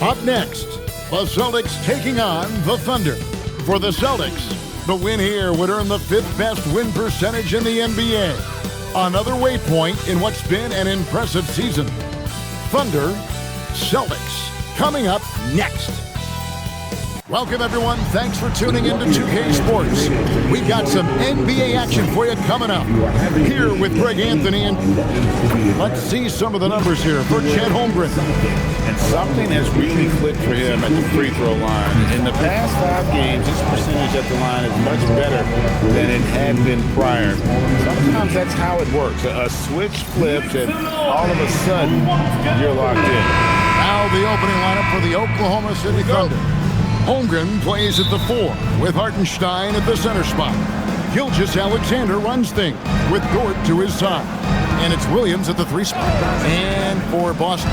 Up next, the Celtics taking on the Thunder. For the Celtics, the win here would earn the 5th best win percentage in the NBA. Another waypoint in what's been an impressive season. Thunder, Celtics, coming up next. Welcome, everyone. Thanks for tuning into 2K Sports. We've got some NBA action for you coming up. Here with Greg Anthony, and let's see some of the numbers here for Chet Holmgren. And something has really clicked for him at the free throw line. In the past 5 games, his percentage at the line is much better than it had been prior. Sometimes that's how it works. A switch flips, and all of a sudden, you're locked in. Now the opening lineup for the Oklahoma City Thunder. Holmgren plays at the 4 with Hartenstein at the center spot. Gilgeous-Alexander runs things with Dort to his side. And it's Williams at the 3 spot. And for Boston,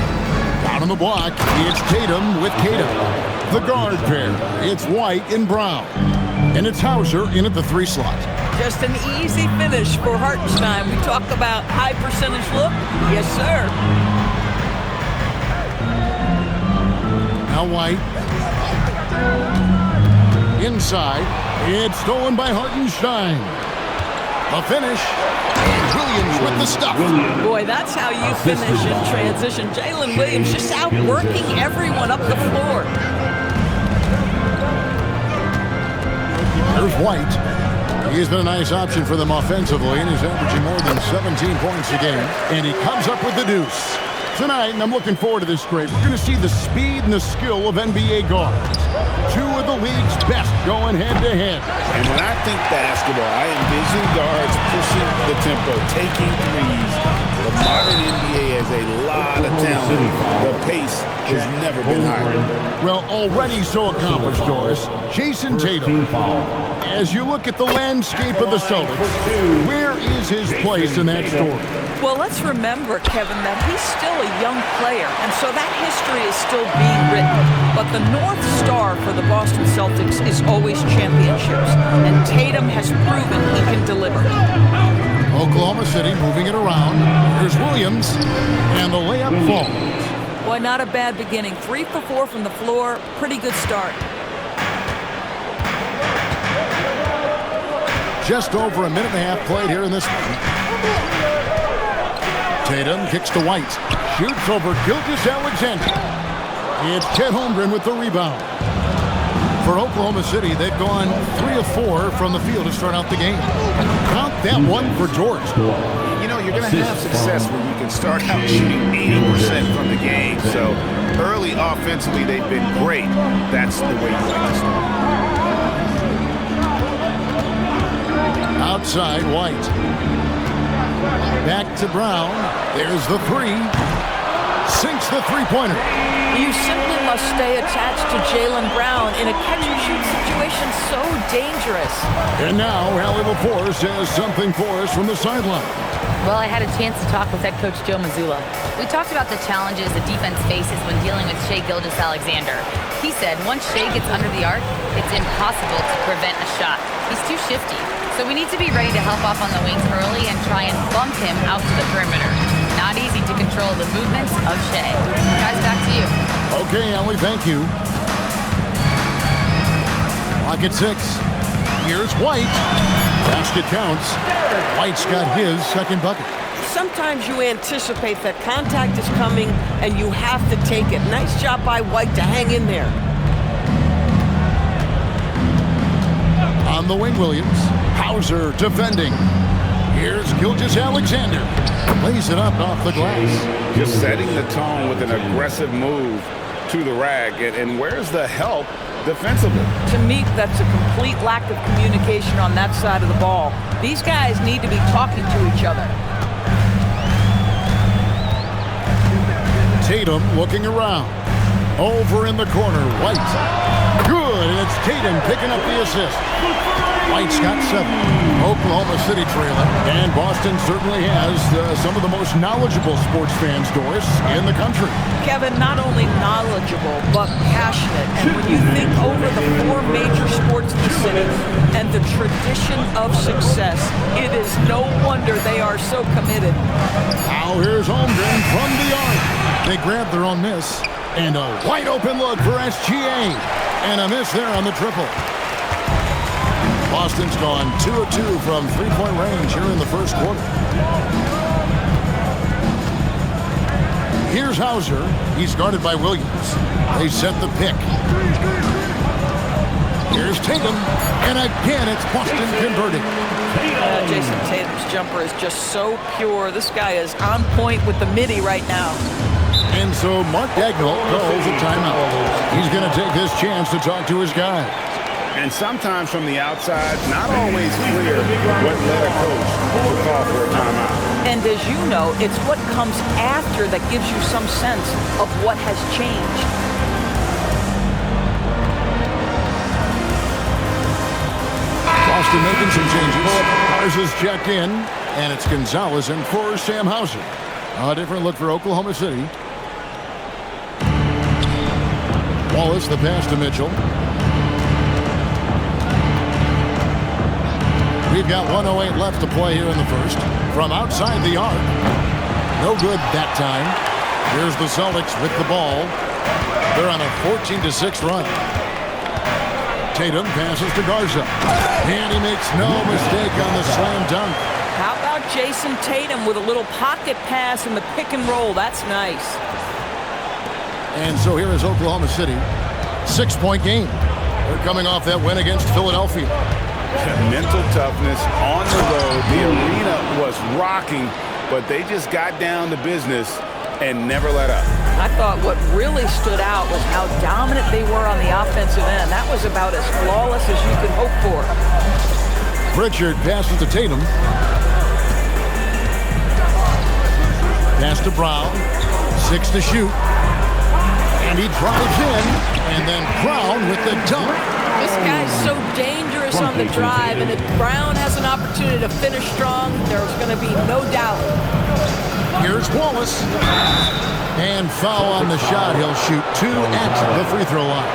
down on the block, it's Tatum with Tatum. The guard pair, it's White and Brown. And it's Hauser in at the 3 slot. Just an easy finish for Hartenstein. We talk about high percentage look. Yes, sir. Now White. Inside, it's stolen by Hartenstein. The finish, and Williams with the stuff. Boy, that's how you finish in transition. Jalen Williams just outworking everyone up the floor. There's White. He's been a nice option for them offensively, and he's averaging more than 17 points a game. And he comes up with the deuce. Tonight, and I'm looking forward to this grade, we're going to see the speed and the skill of NBA guards. 2 of the league's best going head-to-head. And when I think basketball, I envision guards pushing the tempo, taking threes. The modern NBA has a lot of talent. The pace has never been higher. Well, already so accomplished, Doris. Jason Tatum. As you look at the landscape of the Celtics, where is his place in that story? Well, let's remember, Kevin, that he's still a young player, and so that history is still being written. But the North Star for the Boston Celtics is always championships, and Tatum has proven he can deliver. Oklahoma City moving it around. Here's Williams, and the layup falls. Boy, not a bad beginning. 3 for 4 from the floor. Pretty good start. Just over a minute and a half played here in this one. Tatum kicks to White. Shoots over Gilgeous-Alexander. It's Chet Holmgren with the rebound. For Oklahoma City, they've gone 3 of 4 from the field to start out the game. Count that one for George. You know, you're going to have success when you can start out shooting 80% from the game. So early offensively, they've been great. That's the way you like to start. Outside, White. Back to Brown. There's the 3. Sinks the three-pointer. You simply must stay attached to Jalen Brown in a catch-and-shoot situation so dangerous. And now, Allie LaForce has something for us from the sideline. Well, I had a chance to talk with head coach Joe Mazzulla. We talked about the challenges the defense faces when dealing with Shai Gilgeous-Alexander. He said once Shai gets under the arc, it's impossible to prevent a shot. He's too shifty. So we need to be ready to help off on the wings early and try and bump him out to the perimeter. Not easy to control the movements of Shai. Guys, back to you. Okay, Allie, thank you. Clock at 6. Here's White. Basket counts. White's got his second bucket. Sometimes you anticipate that contact is coming and you have to take it. Nice job by White to hang in there. On the wing, Williams. Hauser defending. Here's Gilgeous-Alexander. Lays it up off the glass. Just setting the tone with an aggressive move to the rack. And where's the help defensively? To me, that's a complete lack of communication on that side of the ball. These guys need to be talking to each other. Tatum looking around. Over in the corner, White. Good, and it's Tatum picking up the assist. White's got 7. Oklahoma City trailing, and Boston certainly has some of the most knowledgeable sports fans, Doris, in the country. Kevin, not only knowledgeable, but passionate. And when you think over the 4 major sports in the city and the tradition of success, it is no wonder they are so committed. Now here's Holmgren from the arc. They grab their own miss. And a wide open look for SGA. And a miss there on the triple. Boston's gone 2 of 2 from three-point range here in the first quarter. Here's Hauser. He's guarded by Williams. They set the pick. Here's Tatum. And again, it's Boston converting. Jason Tatum's jumper is just so pure. This guy is on point with the midi right now. And so Mark Dagnall calls a timeout. He's going to take this chance to talk to his guys. And sometimes from the outside, not always clear what led a coach to call for a timeout. And as you know, it's what comes after that gives you some sense of what has changed. Boston making some changes. Ours is checked in, and it's Gonzalez in for Sam Hauser. A different look for Oklahoma City. Wallace, the pass to Mitchell. We've got 1:08 left to play here in the first. From outside the arc. No good that time. Here's the Celtics with the ball. They're on a 14-6 run. Tatum passes to Garza. And he makes no mistake on the slam dunk. How about Jason Tatum with a little pocket pass in the pick and roll? That's nice. And so here is Oklahoma City. 6-point game. They're coming off that win against Philadelphia. Mental toughness on the road. The arena was rocking, but they just got down to business and never let up. I thought what really stood out was how dominant they were on the offensive end. That was about as flawless as you could hope for. Pritchard passes to Tatum. Pass to Brown. 6 to shoot. And he drives in. And then Brown with the dunk. This guy's so dangerous on the drive, and if Brown has an opportunity to finish strong, there's going to be no doubt. Here's Wallace. And foul on the shot. He'll shoot 2 at the free throw line.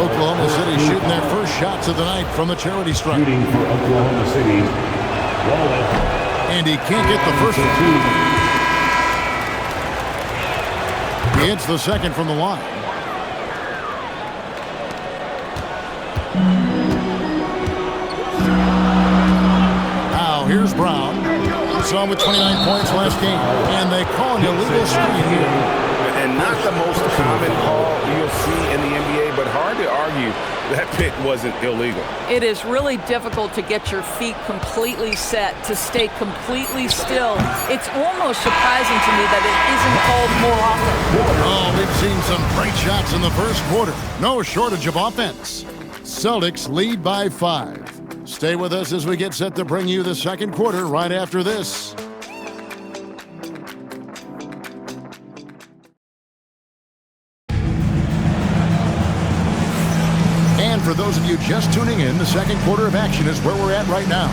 Oklahoma City shooting their first shots of the night from the charity stripe. Shooting for Oklahoma City, Wallace. And he can't get the first one. He hits the second from the line. Now here's Brown. Saw him with 29 points last game. And they call an illegal screen here. And not the most common call you'll see in the NBA, but hard to argue that pick wasn't illegal. It is really difficult to get your feet completely set, to stay completely still. It's almost surprising to me that it isn't called more often. Oh, we've seen some great shots in the first quarter. No shortage of offense. Celtics lead by 5. Stay with us as we get set to bring you the second quarter right after this. And for those of you just tuning in, the second quarter of action is where we're at right now.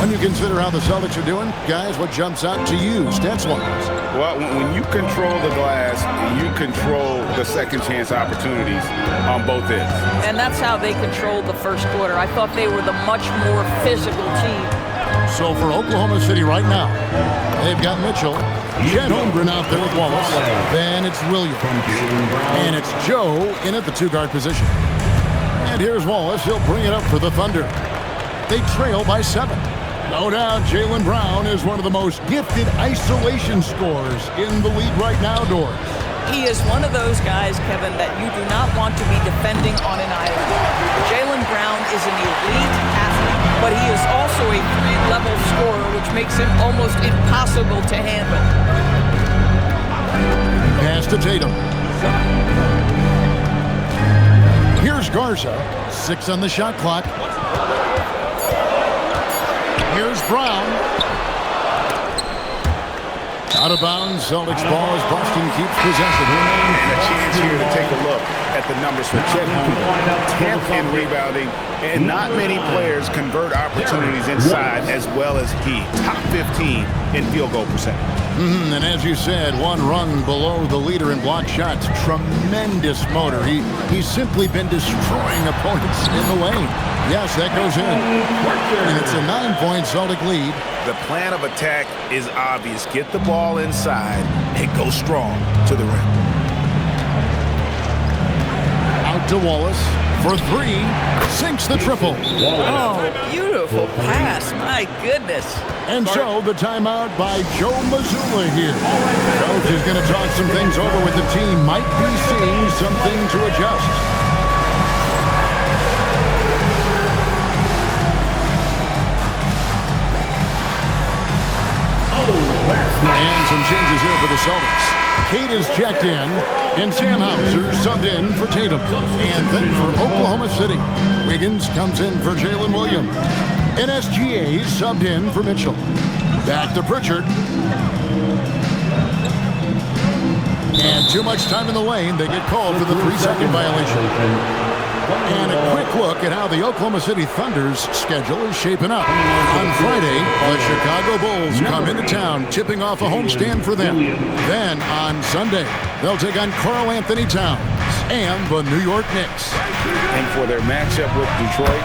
When you consider how the Celtics are doing, guys, what jumps out to you, stats-wise? Well, when you control the glass, you control the second chance opportunities on both ends. And that's how they controlled the first quarter. I thought they were the much more physical team. So for Oklahoma City right now, they've got Mitchell, Chet Holmgren out there with Wallace, then it's Williams, and it's Joe in at the two-guard position. And here's Wallace. He'll bring it up for the Thunder. They trail by 7. No doubt, Jaylen Brown is one of the most gifted isolation scorers in the league right now, Doris. He is one of those guys, Kevin, that you do not want to be defending on an island. Jaylen Brown is an elite athlete, but he is also a 3-level scorer, which makes him almost impossible to handle. Pass to Tatum. Here's Garza. 6 on the shot clock. Here's Brown. Out of bounds, Celtics ball as Boston keeps possession. And a chance here to take a look at the numbers for Chet Holmgren. 10th in rebounding, and not many players convert opportunities inside as well as he. Top 15 in field goal percentage. And as you said, one rung below the leader in block shots. Tremendous motor. He's simply been destroying opponents in the lane. Yes, that goes in. And it's a 9-point Celtic lead. The plan of attack is obvious. Get the ball inside and go strong to the rim. to Wallace for three. Sinks the triple. Oh, beautiful pass. My goodness. And so the timeout by Joe Mazzulla here. Coach is going to talk some things over with the team. Might be seeing something to adjust. And some changes here for the Celtics. Kate is checked in, and Sam Hauser subbed in for Tatum. And then for Oklahoma City, Wiggins comes in for Jalen Williams. And SGA subbed in for Mitchell. Back to Pritchard. And too much time in the lane. They get called for the 3-second violation. And a quick look at how the Oklahoma City Thunder's schedule is shaping up. On Friday, the Chicago Bulls come into town, tipping off a homestand for them. Then on Sunday, they'll take on Karl Anthony Towns and the New York Knicks. And for their matchup with Detroit,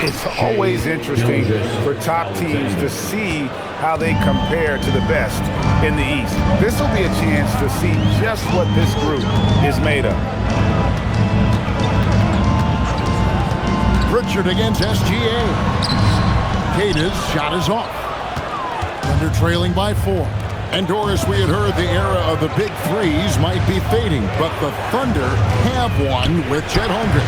it's always interesting for top teams to see how they compare to the best in the East. This will be a chance to see just what this group is made of. Pritchard against SGA. Cade's shot is off. Thunder trailing by 4. And Doris, we had heard the era of the big threes might be fading, but the Thunder have one with Chet Holmgren,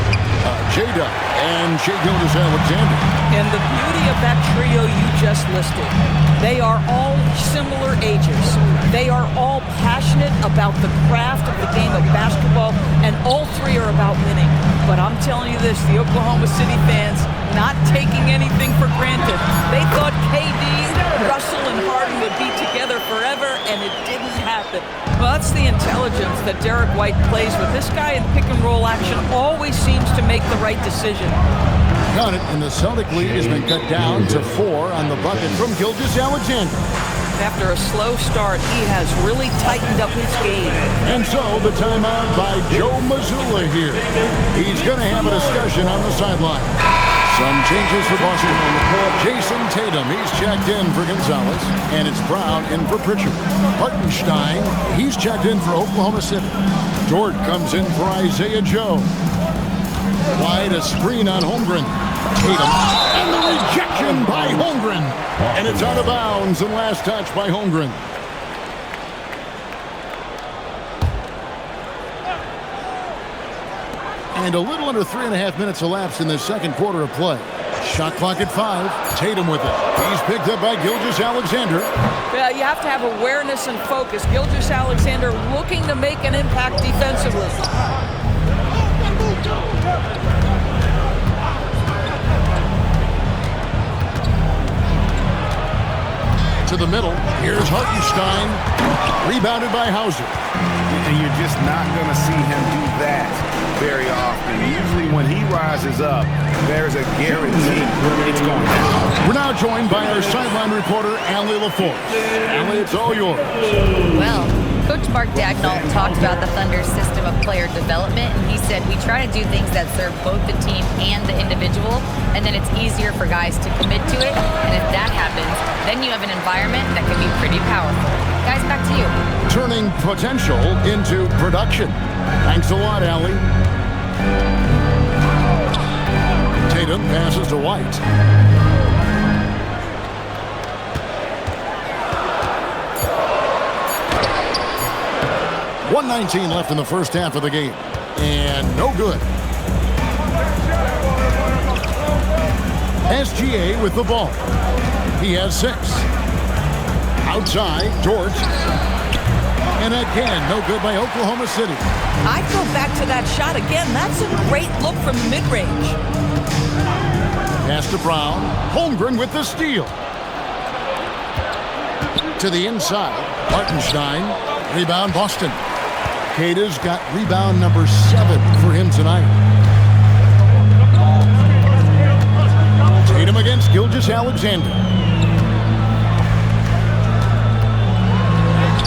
J-Dub, and Shai Gilgeous-Alexander. And the beauty of that trio you just listed, they are all similar ages. They are all passionate about the craft of the game of basketball, and all three are about winning. But I'm telling you this, the Oklahoma City fans not taking anything for granted. They thought KD, Russell, and Harden would be together forever, and it didn't happen. Well, that's the intelligence that Derek White plays with. This guy in pick-and-roll action always seems to make the right decision. Got it, and the Celtic lead has been cut down to 4 on the bucket from Gilgeous-Alexander. After a slow start, he has really tightened up his game. And so the timeout by Joe Mazzulla here. He's going to have a discussion on the sideline. Some changes for Boston. Jason Tatum, he's checked in for Gonzalez. And it's Brown in for Pritchard. Hartenstein, he's checked in for Oklahoma City. Dort comes in for Isaiah Joe. Wide a screen on Holmgren. Tatum. And the rejection by Holmgren. And it's out of bounds and last touch by Holmgren. And a little under 3.5 minutes elapsed in the second quarter of play. Shot clock at 5. Tatum with it. He's picked up by Gilgeous-Alexander. Yeah, you have to have awareness and focus. Gilgeous-Alexander looking to make an impact defensively. To the middle. Here's Hartenstein. Rebounded by Hauser. And you're just not going to see him do that very often. Usually when he rises up, there's a guarantee it's going down. We're now joined by our sideline reporter, Allie LaForce. Allie, it's all yours. Well, Coach Mark Dagnall talked about the Thunder's system of player development, and he said, we try to do things that serve both the team and the individual, and then it's easier for guys to commit to it, and if that happens, then you have an environment that can be pretty powerful. Guys, back to you. Turning potential into production. Thanks a lot, Allie. Tatum passes to White. .119 left in the first half of the game. And no good. SGA with the ball. He has 6. Outside, Dort. And again, no good by Oklahoma City. I'd go back to that shot again. That's a great look from mid-range. Pass to Brown. Holmgren with the steal. To the inside. Hartenstein. Rebound, Boston. Cade's got rebound number 7 for him tonight. Tatum against Gilgeous-Alexander.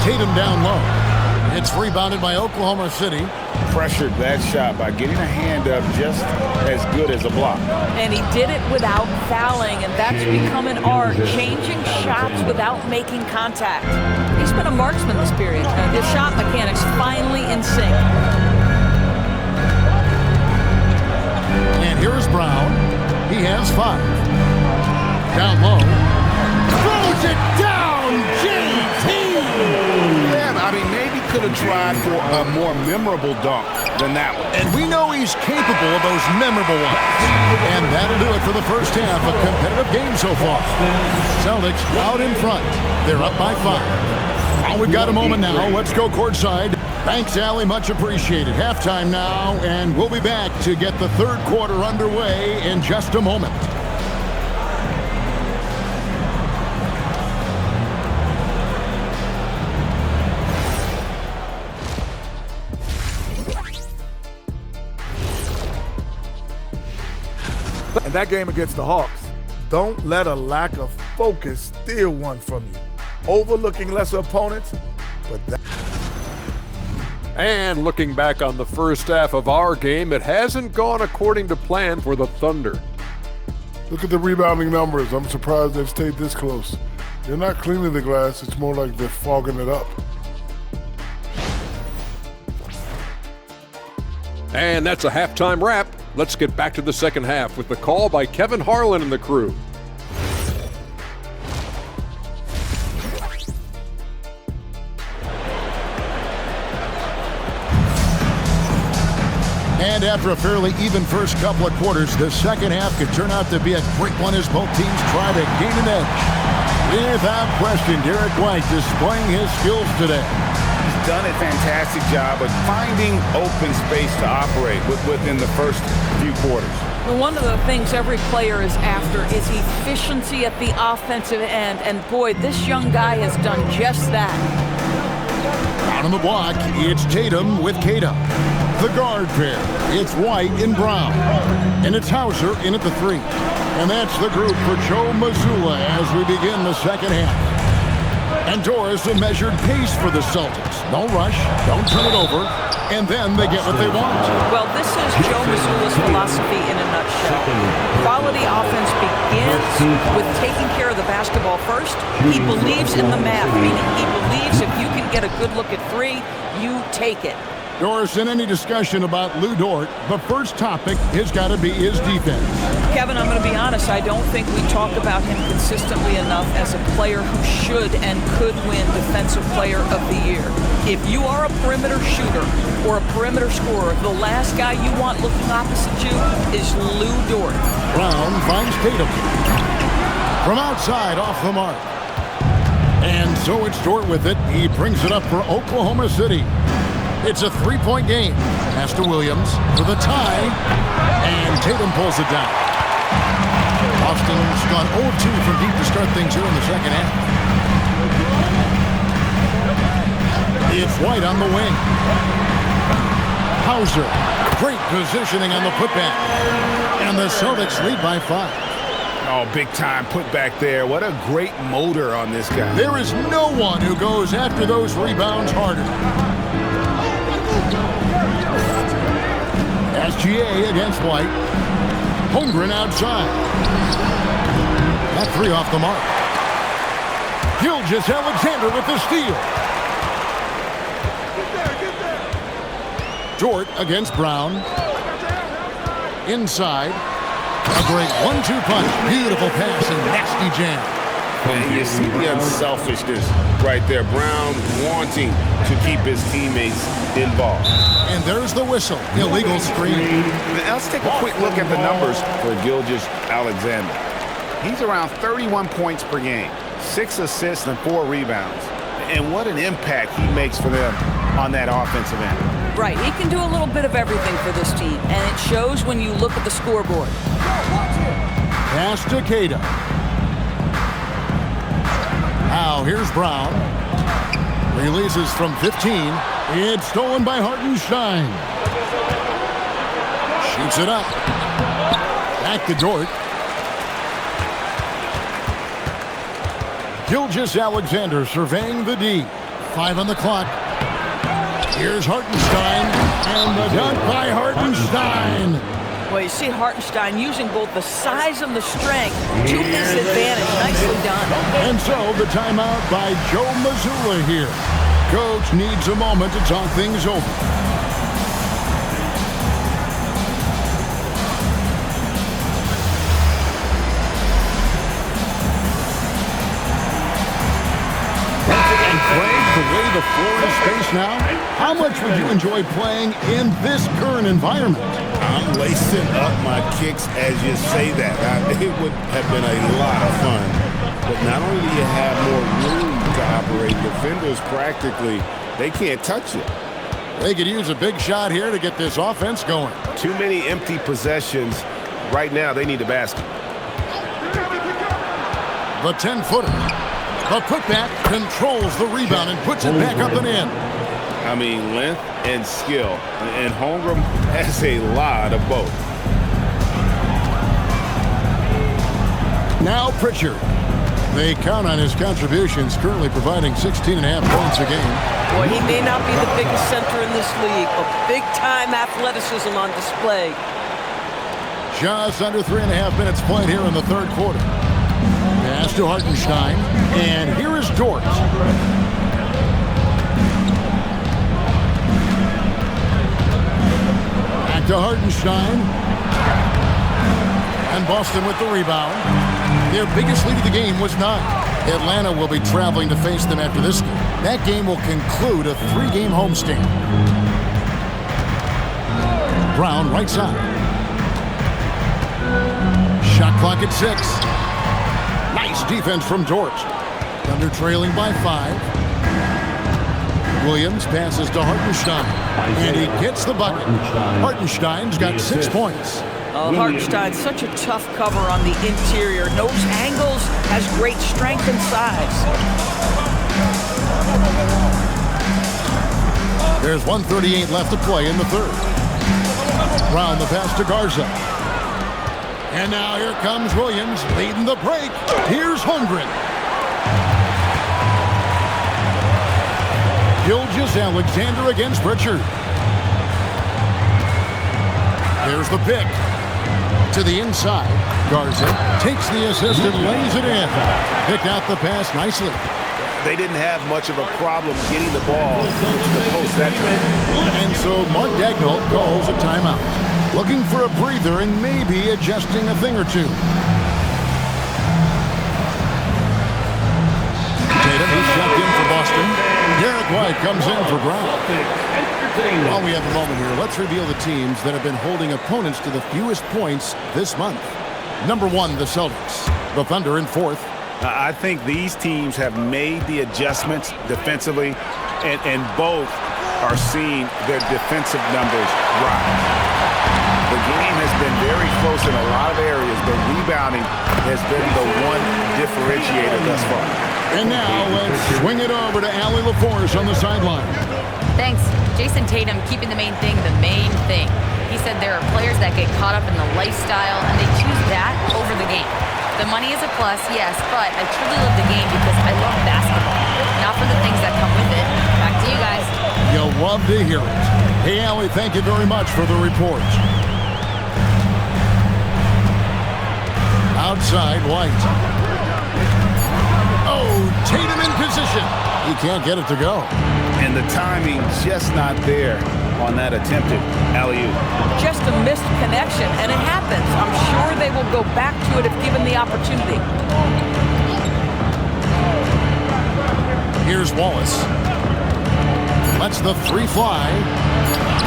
Tatum down low. It's rebounded by Oklahoma City. Pressured that shot by getting a hand up just as good as a block. And he did it without fouling, and that's become an art, changing shots without making contact. He's been a marksman this period. His shot mechanics finally in sync. could have tried for a more memorable dunk than that one. And we know he's capable of those memorable ones. And that'll do it for the first half. A competitive game so far. Celtics out in front. They're up by 5. Oh, we've got a moment now. Let's go courtside. Thanks, Allie. Much appreciated. Halftime now, and we'll be back to get the third quarter underway in just a moment. And that game against the Hawks, don't let a lack of focus steal one from you. Overlooking lesser opponents, but that... And looking back on the first half of our game, it hasn't gone according to plan for the Thunder. Look at the rebounding numbers. I'm surprised they've stayed this close. They're not cleaning the glass. It's more like they're fogging it up. And that's a halftime wrap. Let's get back to the second half with the call by Kevin Harlan and the crew. And after a fairly even first couple of quarters, the second half could turn out to be a great one as both teams try to gain an edge. Without question, Derek White displaying his skills today. He's done a fantastic job of finding open space to operate within the first few quarters. Well, one of the things every player is after is efficiency at the offensive end. And boy, this young guy has done just that. Out on the block, it's Tatum with Kata. The guard pair, it's White and Brown. And it's Hauser in at the 3. And that's the group for Joe Mazzulla as we begin the second half. And Doris, a measured pace for the Celtics. No rush, don't turn it over, and then they get what they want. Well, this is Joe Mazzulla's philosophy in a nutshell. Quality offense begins with taking care of the basketball first. He believes in the math, meaning he believes if you can get a good look at 3, you take it. Doris, in any discussion about Lou Dort, the first topic has got to be his defense. Kevin, I'm going to be honest, I don't think we talk about him consistently enough as a player who should and could win Defensive Player of the Year. If you are a perimeter shooter or a perimeter scorer, the last guy you want looking opposite you is Lou Dort. Brown finds Tatum. From outside, off the mark. And so it's Dort with it. He brings it up for Oklahoma City. It's a 3-point game. Pass to Williams for the tie, and Tatum pulls it down. Austin's gone 0-2 from deep to start things here in the second half. It's White on the wing. Hauser, great positioning on the putback. And the Celtics lead by 5. Oh, big time putback there. What a great motor on this guy. There is no one who goes after those rebounds harder. SGA against White. Holmgren outside. That 3 off the mark. Gilgeous-Alexander with the steal. Dort against Brown. Inside. A great 1-2 punch. Beautiful pass and nasty jam. And you see the unselfishness right there. Brown wanting to keep his teammates involved. And there's the whistle. Illegal screen. Now let's take a quick look at the numbers for Gilgeous-Alexander. He's around 31 points per game, 6 assists and 4 rebounds. And what an impact he makes for them on that offensive end. Right, he can do a little bit of everything for this team, and it shows when you look at the scoreboard. Pass to Kata. Now here's Brown. Releases from 15. It's stolen by Hartenstein. Shoots it up. Back to Dort. Gilgeous-Alexander surveying the D. 5 on the clock. Here's Hartenstein. And the dunk by Hartenstein. Well, you see Hartenstein using both the size and the strength to his advantage. Nicely done. And so the timeout by Joe Mazzulla here. Coach needs a moment to talk things over. And Craig, the way the floor is spaced now, how much would you enjoy playing in this current environment? I'm lacing up my kicks as you say that. It would have been a lot of fun. But not only do you have more room to operate, defenders practically, they can't touch it. They could use a big shot here to get this offense going. Too many empty possessions. Right now, they need a basket. The 10-footer. The putback controls the rebound and puts it back up and in. I mean, length and skill. And Holmgren has a lot of both. Now Pritchard. They count on his contributions, currently providing 16.5 points a game. Boy, he may not be the biggest center in this league, but big-time athleticism on display. Just under 3.5 minutes played here in the third quarter. Pass to Hartenstein, and here is Dort. Back to Hartenstein. And Boston with the rebound. Their biggest lead of the game was 9. Atlanta will be traveling to face them after this game. That game will conclude a 3-game homestand. Brown, right side. Shot clock at 6. Nice defense from Dort. Thunder trailing by 5. Williams passes to Hartenstein. And he gets the bucket. Hartenstein's got 6 points. Hartenstein's such a tough cover on the interior. Knows angles, has great strength and size. There's 1:38 left to play in the third. Brown the pass to Garza. And now here comes Williams leading the break. Here's Holmgren. Gilgeous-Alexander against Pritchard. There's the pick. To the inside. Garza takes the assist and lays it in. Picked out the pass nicely. They didn't have much of a problem getting the ball to the post that time. And so Mark Daigneault calls a timeout. Looking for a breather and maybe adjusting a thing or two. Tatum is checked in for Boston. Derek White comes in for Brown. While we have a moment here, let's reveal the teams that have been holding opponents to the fewest points this month. Number 1, the Celtics. The Thunder in 4th. I think these teams have made the adjustments defensively, and both are seeing their defensive numbers rise. The game has been very close in a lot of areas, but rebounding has been the one differentiator thus far. And now let's swing it over to Allie LaForce on the sideline. Thanks. Jason Tatum keeping the main thing. He said there are players that get caught up in the lifestyle and they choose that over the game. The money is a plus, yes, but I truly love the game because I love basketball, not for the things that come with it. Back to you guys. You'll love to hear it. Hey, Allie, thank you very much for the report. Outside, White. Oh, Tatum in position. He can't get it to go. And the timing just not there on that attempted alley-oop. Just a missed connection, and it happens. I'm sure they will go back to it if given the opportunity. Here's Wallace. Lets the 3 fly.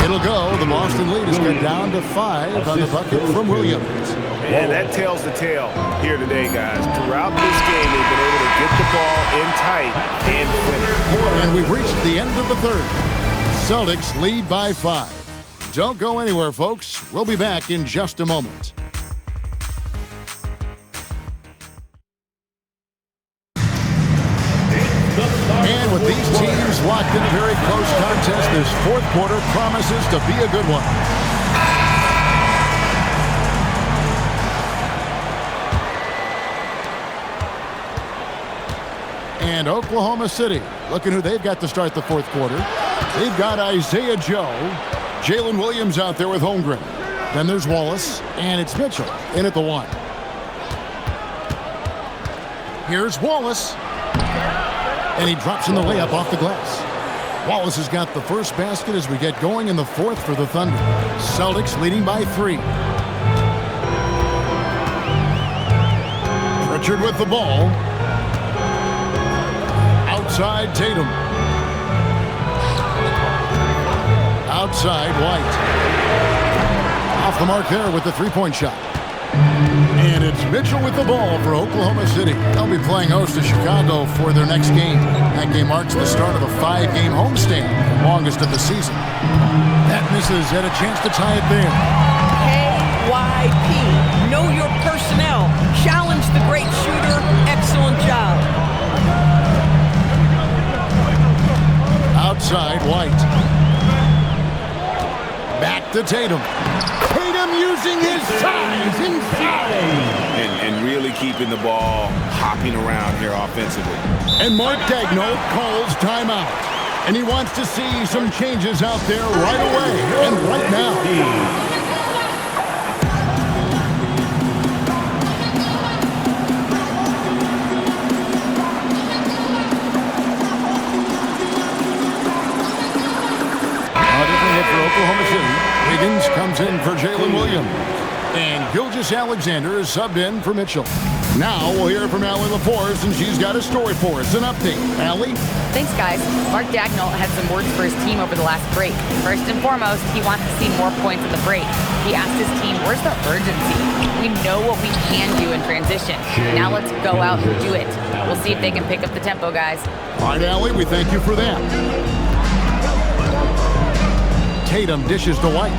It'll go. The Boston lead is cut down to 5 on the bucket from Williams. And that tells the tale here today, guys. Throughout this game, they've been able to get the ball in tight and finish. And we've reached the end of the third. Celtics lead by 5. Don't go anywhere, folks. We'll be back in just a moment. And with these teams locked in a very close contest, this fourth quarter promises to be a good one. And Oklahoma City, looking who they've got to start the fourth quarter. They've got Isaiah Joe, Jalen Williams out there with Holmgren. Then there's Wallace, and it's Mitchell in at the 1. Here's Wallace. And he drops in the layup off the glass. Wallace has got the first basket as we get going in the fourth for the Thunder. Celtics leading by 3. Pritchard with the ball. Outside Tatum. Outside, White. Off the mark there with the three-point shot. And it's Mitchell with the ball for Oklahoma City. They'll be playing host to Chicago for their next game. That game marks the start of a 5-game homestand, the longest of the season. That misses, had a chance to tie it there. KYP, know your personnel. Challenge the great shooter. Excellent job. Outside, White. Back to Tatum. Tatum using his size inside. And really keeping the ball hopping around here offensively. And Mark Daigneault calls timeout. And he wants to see some changes out there right away and right now. Oklahoma City. Wiggins comes in for Jalen Williams. And Gilgeous-Alexander is subbed in for Mitchell. Now we'll hear from Allie LaForce, and she's got a story for us, an update. Allie? Thanks, guys. Mark Daigneault had some words for his team over the last break. First and foremost, he wants to see more points at the break. He asked his team, where's the urgency? We know what we can do in transition. Now let's go out and do it. We'll see if they can pick up the tempo, guys. All right, Allie, we thank you for that. Tatum dishes to White.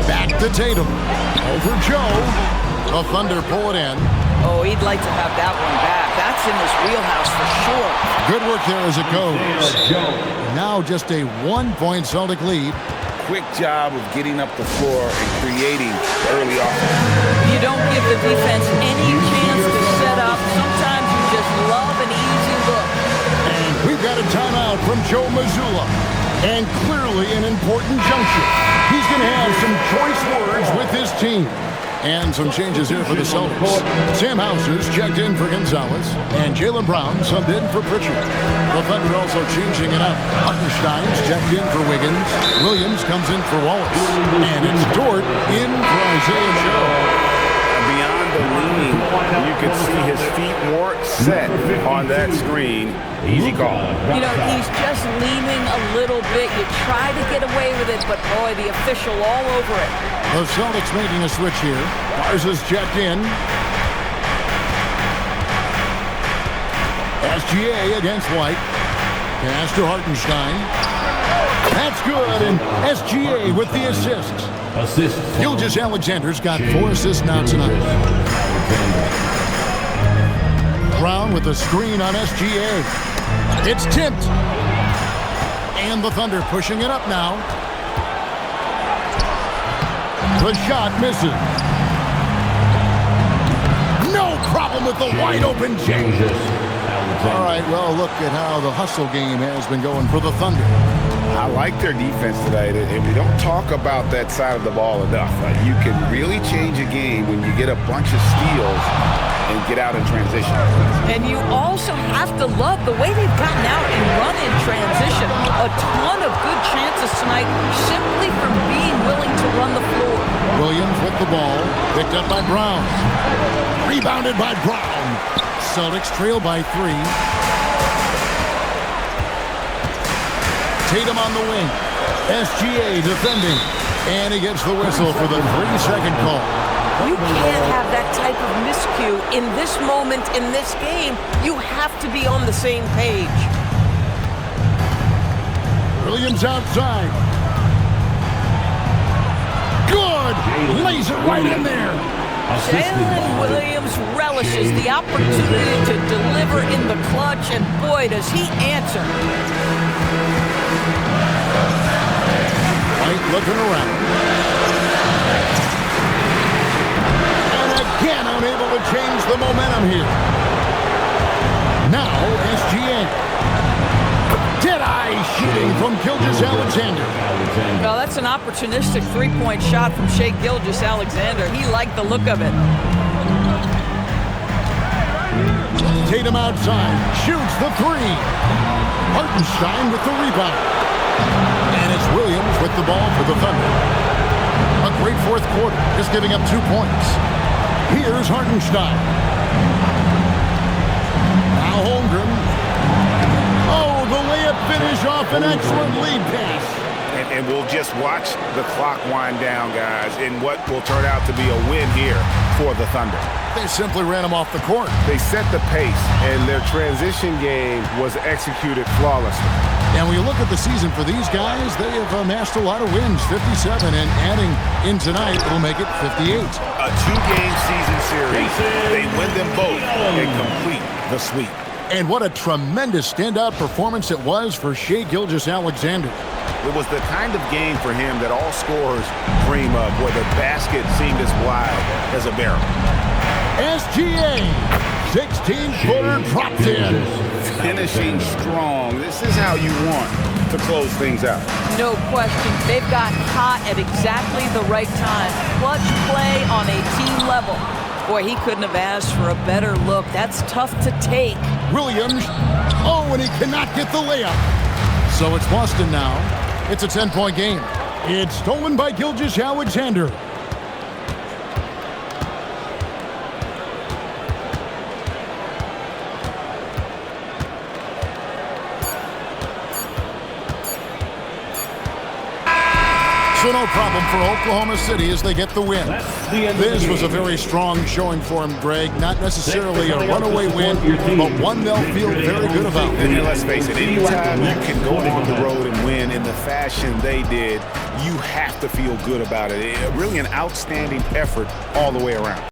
Back to Tatum. Over Joe. The Thunder pull it in. Oh, he'd like to have that one back. That's in his wheelhouse for sure. Good work there as it goes. Now just a 1-point Celtic lead. Quick job of getting up the floor and creating early offense. You don't give the defense any chance to set up. Sometimes you just love an easy look. And we've got a timeout from Joe Mazzulla. And clearly an important juncture. He's going to have some choice words with his team. And some changes here for the Celtics. Sam Hauser's checked in for Gonzalez. And Jaylen Brown subbed in for Pritchard. The Thunder also changing it up. Hartenstein's checked in for Wiggins. Williams comes in for Wallace. And it's Dort in for Isaiah Joe. Beyond the leaning, you could see his feet more set on that screen. Easy call. You know, he's just leaning a little bit. You try to get away with it, but boy, the official all over it. The Celtics making a switch here. Mars is checked in. SGA against White. Pass to Hartenstein. That's good, and SGA with the assists. Gilgeous-Alexander's got 4 assists now tonight. Brown with the screen on SGA. It's tipped. And the Thunder pushing it up now. The shot misses. No problem with the wide open James. All right, well, look at how the hustle game has been going for the Thunder. I like their defense tonight, and we don't talk about that side of the ball enough. You can really change a game when you get a bunch of steals and get out in transition. And you also have to love the way they've gotten out and run in transition. A ton of good chances tonight simply from being willing to run the floor. Williams with the ball, picked up by Brown. Rebounded by Brown. Celtics trail by 3. Tatum on the wing. SGA defending. And he gets the whistle for the 3-second call. You can't have that type of miscue in this moment, in this game. You have to be on the same page. Williams outside. Good! Lays it right in there. Jalen Williams relishes the opportunity to deliver in the clutch, and boy, does he answer. White looking around. And again, unable to change the momentum here. Now, SGA. Dead-eye shooting from Gilgeous-Alexander. Well, that's an opportunistic three-point shot from Shai Gilgeous-Alexander. He liked the look of it. Tatum outside, shoots the 3. Hartenstein with the rebound. And it's Williams with the ball for the Thunder. A great fourth quarter, just giving up 2 points. Here's Hartenstein. Now Holmgren. Oh, the layup finish off an excellent lead pass. And we'll just watch the clock wind down, guys, in what will turn out to be a win here for the Thunder. They simply ran him off the court. They set the pace, and their transition game was executed flawlessly. And when you look at the season for these guys, they have amassed a lot of wins, 57, and adding in tonight will make it 58. A two-game season series. They win them both and complete the sweep. And what a tremendous standout performance it was for Shai Gilgeous-Alexander. It was the kind of game for him that all scorers dream of, where the basket seemed as wide as a barrel. SGA, 16-footer dropped in. Finishing strong. This is how you want to close things out. No question. They've got hot at exactly the right time. Clutch play on a team level. Boy, he couldn't have asked for a better look. That's tough to take. Williams. Oh, and he cannot get the layup. So it's Boston now. It's a 10-point game. It's stolen by Gilgeous-Alexander. So no problem for Oklahoma City as they get the win. This was a very strong showing for him, Greg. Not necessarily a runaway win, but one they'll feel very good about. And let's face it, anytime you can go on the road and win in the fashion they did, you have to feel good about it. Really an outstanding effort all the way around.